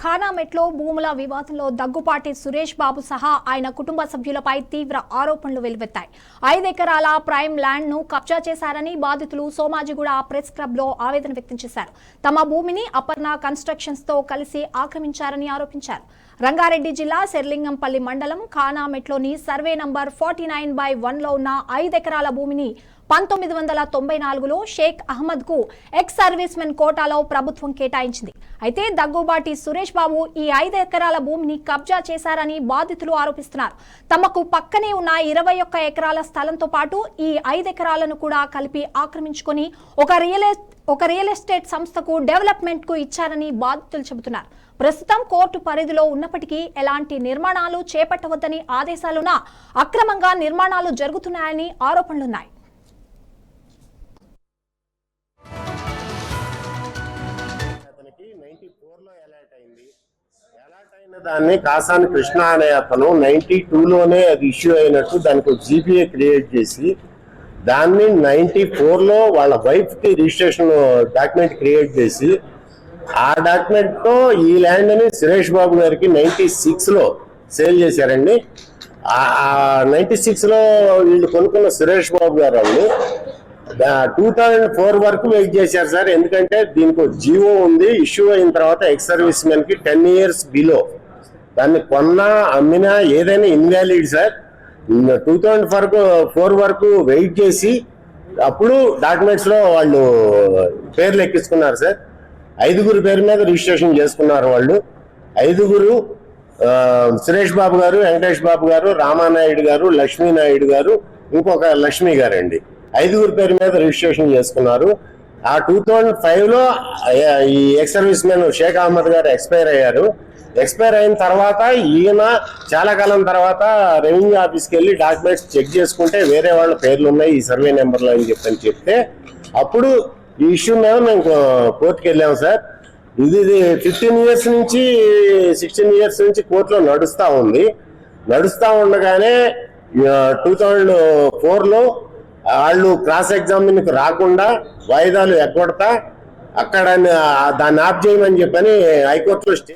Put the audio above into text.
ఖానామెట్లో భూముల వివాదంలో దగ్గుపాటి సురేష్ బాబు సహా ఆయన కుటుంబ సభ్యులపై తీవ్ర ఆరోపణలు వెలువెత్తాయి. 5 ఎకరాల ప్రైమ్ ల్యాండ్ ను కబ్జా చేశారని బాధితులు సోమాజిగూడ ప్రెస్ క్లబ్ లో ఆవేదన వ్యక్తం చేశారు. తమ భూమిని అపర్ణ కన్స్ట్రక్షన్స్ తో కలిసి ఆక్రమించారని ఆరోపించారు. రంగారెడ్డి జిల్లా శెర్లింగంపల్లి మండలం ఖానామెట్లోని సర్వే నంబర్ 49/1 లో ఉన్న 5 ఎకరాల భూమిని 1994లో షేక్ అహ్మద్ కు ఎక్స్ సర్వీస్ మెన్ కోటాలో ప్రభుత్వం కేటాయించింది. అయితే దగ్గుబాటి సురేష్ బాబు ఈ 5 ఎకరాల భూమిని కబ్జా చేశారని బాధితులు ఆరోపిస్తున్నారు. తమకు పక్కనే ఉన్న 21 ఎకరాల స్థలంతో పాటు ఈ 5 ఎకరాలను కూడా కలిపి ఆక్రమించుకొని ఒక రియల్ ఎస్టేట్ సంస్థకు డెవలప్మెంట్ కు ఇచ్చారని బాధితులు చెబుతున్నారు. ప్రస్తుతం కోర్టు పరిధిలో ఉన్నప్పటికీ ఎలాంటి నిర్మాణాలు చేపట్టవద్దని ఆదేశాలున్నా అక్రమంగా నిర్మాణాలు జరుగుతున్నాయని ఆరోపణలున్నాయి. దాన్ని కాసాని కృష్ణ అనే అతను 92లోనే అది ఇష్యూ అయినట్టు దానికి జీపీఏ క్రియేట్ చేసి దాన్ని 94లో వాళ్ళ వైఫ్ కి రిజిస్ట్రేషన్ డాక్యుమెంట్ క్రియేట్ చేసి ఆ డాక్యుమెంట్ తో ఈ ల్యాండ్ ని సురేష్ బాబు గారికి 96లో సేల్ చేశారండి. 96లో వీళ్ళు కొనుక్కున్న సురేష్ బాబు గారు వాళ్ళు 2004 వరకు వెయిట్ చేశారు సార్. ఎందుకంటే దీనికి జీవో ఉంది, ఇష్యూ అయిన తర్వాత ఎక్స్ సర్వీస్ మెన్ కి 10 years బిలో దాన్ని కొన్నా అమ్మినా ఏదైనా ఇన్వాలిడ్ సార్. 2004 వరకు వెయిట్ చేసి అప్పుడు డాక్యుమెంట్స్ లో వాళ్ళు పేర్లు ఎక్కించుకున్నారు సార్. 5 పేరు మీద రిజిస్ట్రేషన్ చేసుకున్నారు వాళ్ళు. 5 సురేష్ బాబు గారు, వెంకటేష్ బాబు గారు, రామానాయుడు గారు, లక్ష్మీనాయుడు గారు, ఇంకొక లక్ష్మి గారండి. 5 పేరు మీద రిజిస్ట్రేషన్ చేసుకున్నారు. ఆ 2005లో ఈ ex servicemen Sheikh Ahmed గారు ఎక్స్పైర్ అయ్యారు. ఎక్స్పైర్ అయిన తర్వాత ఈయన చాలా కాలం తర్వాత రెవెన్యూ ఆఫీస్కి వెళ్ళి డాక్యుమెంట్స్ చెక్ చేసుకుంటే వేరే వాళ్ళ పేర్లు ఉన్నాయి ఈ సర్వే నెంబర్లో అని చెప్తే అప్పుడు ఈ ఇష్యూ మీద మేము కోర్టుకి వెళ్ళాము సార్. ఇది 15 years నుంచి 16 years నుంచి కోర్టులో నడుస్తా ఉండగానే 2004లో వాళ్ళు క్రాస్ ఎగ్జామిన్కి రాకుండా వాయిదాలు ఎగ్గొడతా అక్కడ దాన్ని ఆఫ్ చేయమని చెప్పని హైకోర్టులో స్టే